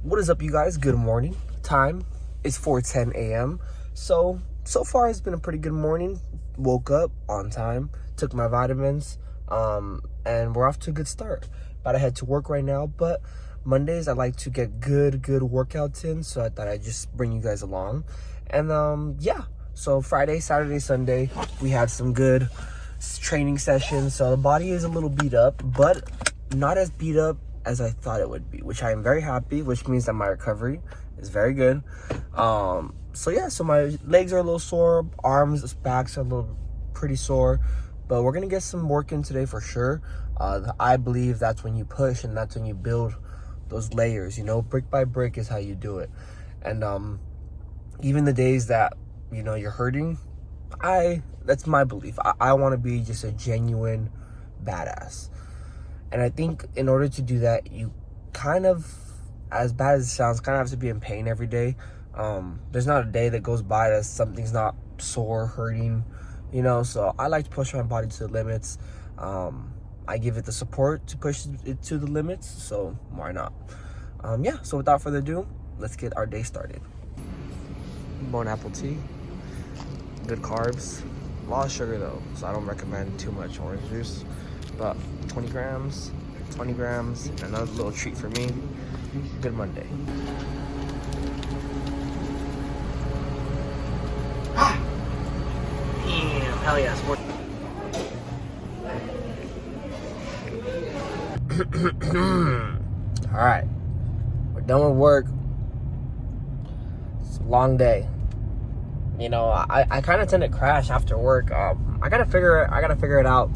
What is up, you guys? Good morning. Time is 4:10 a.m. So far it's been a pretty good morning. Woke up on time, took my vitamins, and we're off to a good start. About to head to work right now, but Mondays I like to get good workouts in, so I thought I'd just bring you guys along. And so Friday, Saturday, Sunday, we had some good training sessions. So the body is a little beat up, but not as beat up as I thought it would be, which I am very happy, which means that my recovery is very good. So my legs are a little sore, arms, backs are a little pretty sore, but we're gonna get some work in today for sure. I believe that's when you push and that's when you build those layers, brick by brick is how you do it. And even the days that you're hurting, that's my belief. I want to be just a genuine badass. And I think in order to do that, you kind of, as bad as it sounds, kind of have to be in pain every day. There's not a day that goes by that something's not sore, hurting, so I like to push my body to the limits. I give it the support to push it to the limits, so why not? So without further ado, let's get our day started. Bone apple tea, good carbs, a lot of sugar though, so I don't recommend too much orange juice, but 20 grams, another little treat for me. Good Monday. Damn, hell yes. All right, we're done with work. It's a long day. I kind of tend to crash after work. I gotta figure it out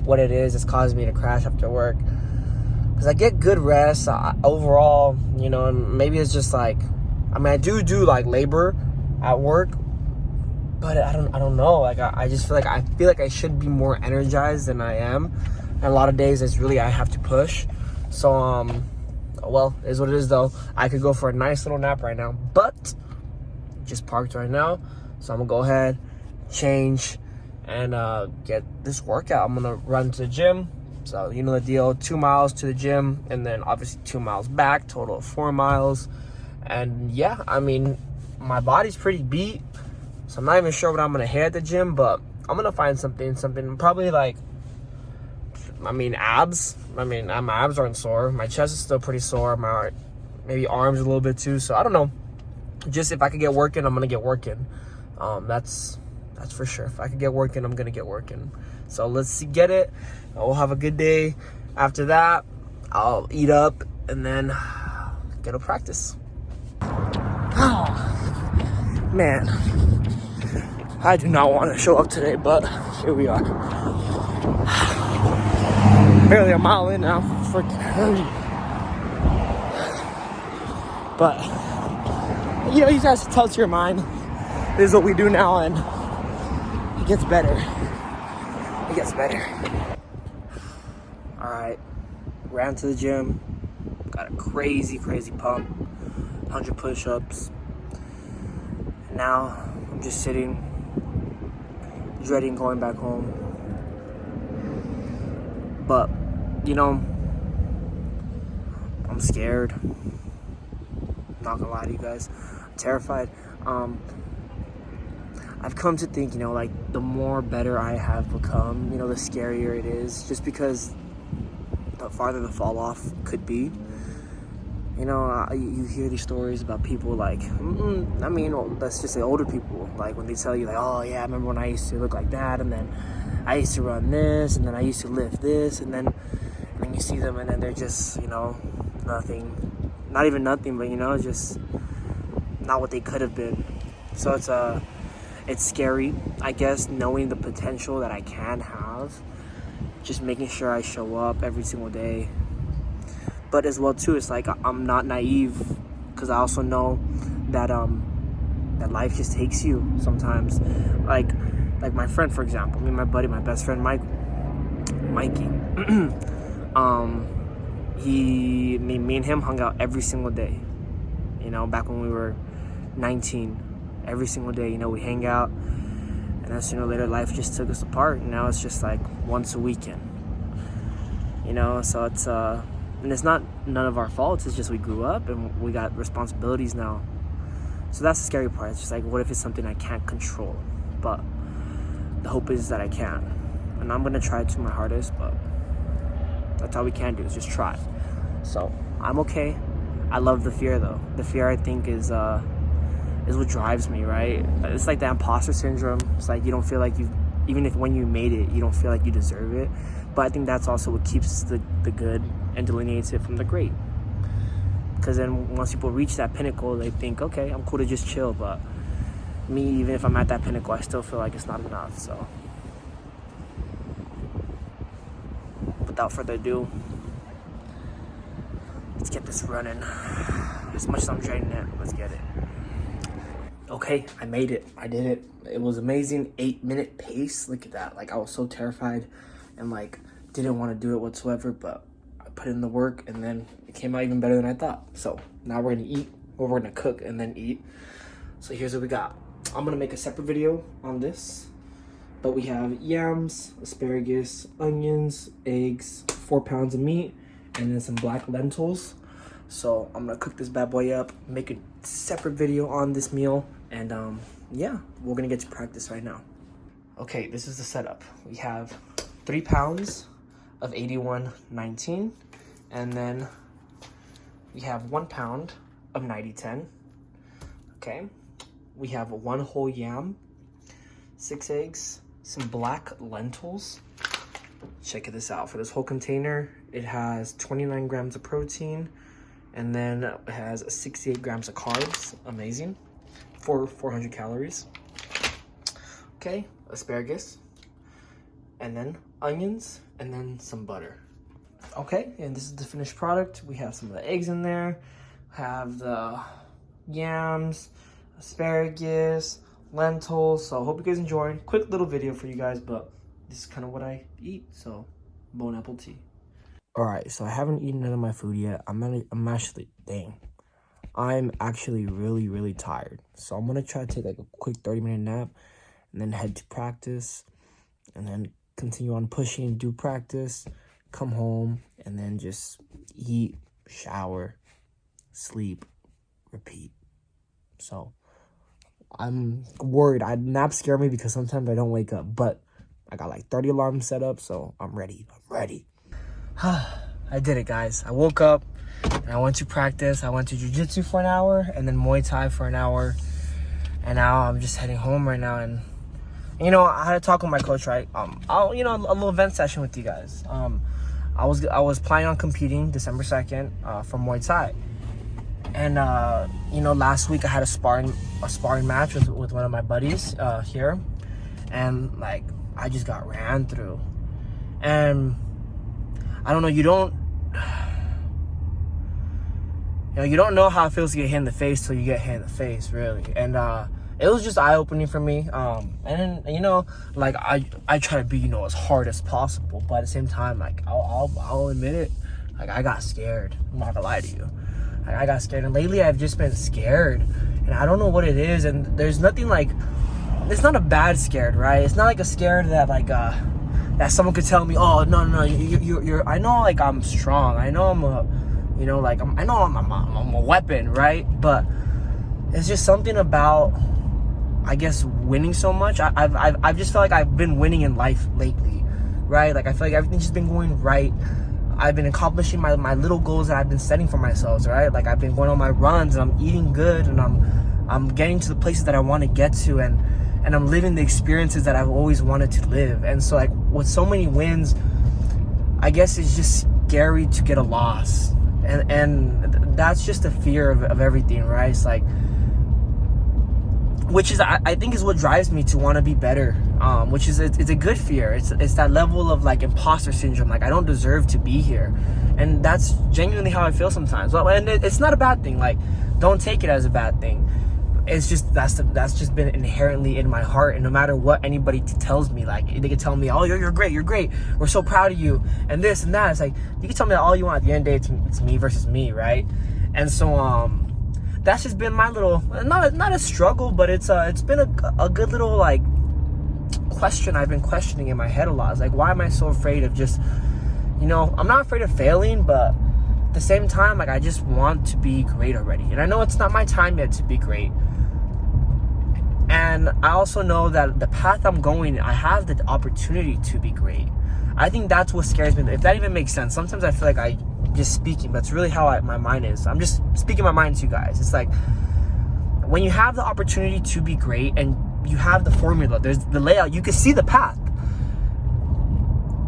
what it is that's causing me to crash after work, because I get good rest overall, and maybe it's just like, I do like labor at work, but I don't know, like I just feel like I should be more energized than I am, and a lot of days it's really I have to push. So well, it is what it is though. I could go for a nice little nap right now, but just parked right now, so I'm gonna go ahead, change, and get this workout. I'm gonna run to the gym. So you know the deal, 2 miles to the gym, and then obviously 2 miles back, total of 4 miles. And yeah, my body's pretty beat, so I'm not even sure what I'm gonna hit at the gym, but I'm gonna find something probably like, abs. My abs aren't sore. My chest is still pretty sore. My maybe arms a little bit too. So I don't know. Just if I could get working, I'm gonna get working. That's for sure. If I could get working, I'm gonna get working. So let's get it. We'll have a good day. After that, I'll eat up and then get to practice. Oh, man, I do not want to show up today, but here we are. Barely a mile in now. Freaking early. But you just have to tell it to your mind, this is what we do now, and it gets better. All right, ran to the gym, got a crazy pump, 100 push-ups. Now I'm just sitting, dreading going back home. But I'm scared. Not gonna lie to you guys, I'm terrified. I've come to think, the more better I have become, the scarier it is, just because the farther the fall off could be. You hear these stories about people let's just say older people, like when they tell you, like, oh yeah, I remember when I used to look like that, and then I used to run this, and then I used to lift this, and then you see them, and then they're just, nothing, not even nothing, but just not what they could have been. So it's scary, I guess, knowing the potential that I can have, just making sure I show up every single day. But as well too, it's like I'm not naive, because I also know that that life just takes you sometimes. Like my friend, for example, my buddy, my best friend, Mikey. Me and him hung out every single day. Back when we were 19, every single day. We hang out, and then sooner or later, life just took us apart. And now it's just like once a weekend. So it's And it's not none of our faults. It's just we grew up and we got responsibilities now. So that's the scary part. It's just like, what if it's something I can't control? But the hope is that I can. And I'm going to try to my hardest, but that's all we can do is just try. So I'm okay. I love the fear though. The fear, I think, is what drives me, right? It's like the imposter syndrome. It's like you don't feel like even if when you made it, you don't feel like you deserve it. But I think that's also what keeps the good and delineates it from the great. Because then once people reach that pinnacle, they think, okay, I'm cool to just chill. But me, even if I'm at that pinnacle, I still feel like it's not enough. So without further ado, let's get this running. As much as I'm draining it, let's get it. Okay, I made it. I did it. It was amazing. 8-minute pace. Look at that. Like, I was so terrified and like didn't want to do it whatsoever, but I put in the work and then it came out even better than I thought. So now we're gonna eat, or we're gonna cook and then eat. So here's what we got. I'm gonna make a separate video on this, but we have yams, asparagus, onions, eggs, 4 pounds of meat, and then some black lentils. So I'm gonna cook this bad boy up, make a separate video on this meal, and yeah, we're gonna get to practice right now. Okay, this is the setup. We have 3 pounds of 81-19, and then we have 1 pound of 90-10. Okay, we have 1 whole yam, 6 eggs, some black lentils. Check this out. For this whole container, it has 29 grams of protein, and then it has 68 grams of carbs. Amazing. For 400 calories. Okay, asparagus, and then onions, and then some butter. Okay, and this is the finished product. We have some of the eggs in there, have the yams, asparagus, lentils. So I hope you guys enjoyed. Quick little video for you guys, but this is kind of what I eat. So bon appetit. All right, so I haven't eaten none of my food yet. I'm actually really tired. So I'm gonna try to take like a quick 30-minute nap and then head to practice and then continue on pushing, do practice, come home, and then just eat, shower, sleep, repeat. So I'm worried. Naps scare me because sometimes I don't wake up, but I got like 30 alarms set up, so I'm ready. I did it, guys. I woke up and I went to practice. I went to jiu-jitsu for an hour and then Muay Thai for an hour. And now I'm just heading home right now. And, you know, I had a talk with my coach, right? A little event session with you guys. I was planning on competing December 2nd for Muay Thai. And, you know, last week I had a sparring match with one of my buddies here. And, like, I just got ran through. And I don't know, you don't know how it feels to get hit in the face till you get hit in the face, really. And it was just eye-opening for me. And then, you know, like I try to be, you know, as hard as possible, but at the same time, like I'll admit it, like I got scared. I'm not gonna lie to you. I got scared, and lately I've just been scared, and I don't know what it is. And there's nothing like, it's not a bad scared, right? It's not like a scared that like that someone could tell me, oh no, you're I know, like I'm strong, I know I'm a, you know, like I'm a weapon, right? But it's just something about, I guess, winning so much. I've just felt like I've been winning in life lately, right? Like I feel like everything's just been going right. I've been accomplishing my little goals that I've been setting for myself, right? Like I've been going on my runs, and I'm eating good, and I'm getting to the places that I want to get to, and I'm living the experiences that I've always wanted to live. And so, like, with so many wins, I guess it's just scary to get a loss. And that's just the fear of everything, right? It's like, which is, I think, is what drives me to want to be better. Which is, it's a good fear. It's that level of, like, imposter syndrome. Like, I don't deserve to be here. And that's genuinely how I feel sometimes. Well, and it's not a bad thing. Like, don't take it as a bad thing. It's just, that's just been inherently in my heart. And no matter what anybody tells me, like, they can tell me, oh, you're great, we're so proud of you, and this and that. It's like, you can tell me that all you want. At the end of the day, it's me versus me, right? And so that's just been my little, not a struggle, but it's been a good little, like, question I've been questioning in my head a lot. It's like, why am I so afraid of just, you know, I'm not afraid of failing, but at the same time, like, I just want to be great already. And I know it's not my time yet to be great. And I also know that the path I'm going, I have the opportunity to be great. I think that's what scares me. If that even makes sense. Sometimes I feel like I'm just speaking, but it's really how my mind is. I'm just speaking my mind to you guys. It's like, when you have the opportunity to be great and you have the formula, there's the layout, you can see the path.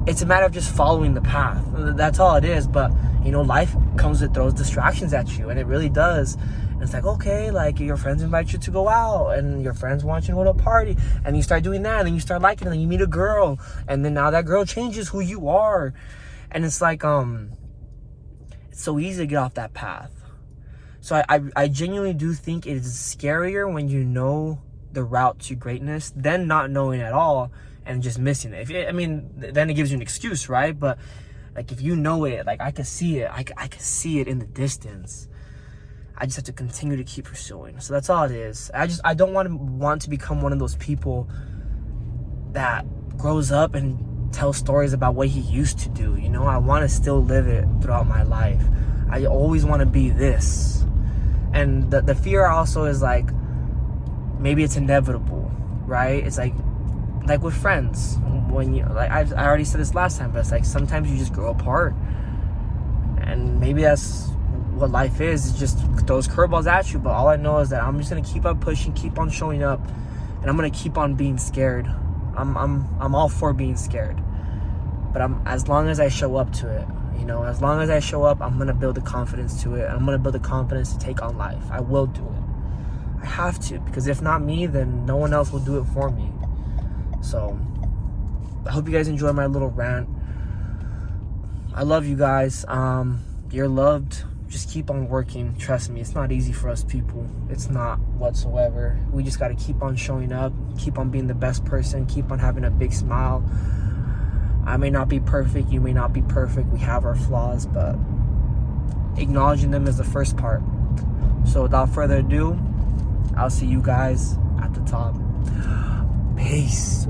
It's a matter of just following the path. That's all it is. But, you know, life comes with those distractions at you, and it really does. And it's like, okay, like, your friends invite you to go out, and your friends want you to go to a party, and you start doing that, and then you start liking it, and then you meet a girl, and then now that girl changes who you are. And it's like, it's so easy to get off that path. So I genuinely do think it is scarier when you know the route to greatness than not knowing at all and just missing it. Then it gives you an excuse, right? But like, if you know it, like, I can see it. I can see it in the distance. I just have to continue to keep pursuing. So that's all it is. I don't want to become one of those people that grows up and tells stories about what he used to do. You know, I want to still live it throughout my life. I always want to be this. And the fear also is like, maybe it's inevitable, right? It's like with friends, when you, like, I already said this last time, but it's like, sometimes you just grow apart, and maybe that's what life is. It just throws curveballs at you. But all I know is that I'm just gonna keep on pushing, keep on showing up, and I'm gonna keep on being scared. I'm all for being scared, but as long as I show up to it, you know, as long as I show up, I'm gonna build the confidence to it. I'm gonna build the confidence to take on life. I will do it. I have to, because if not me, then no one else will do it for me. So I hope you guys enjoy my little rant. I love you guys. You're loved. Just keep on working. Trust me, it's not easy for us people. It's not whatsoever. We just got to keep on showing up, keep on being the best person, keep on having a big smile. I may not be perfect, you may not be perfect. We have our flaws, but acknowledging them is the first part. So without further ado, I'll see you guys at the top. Peace.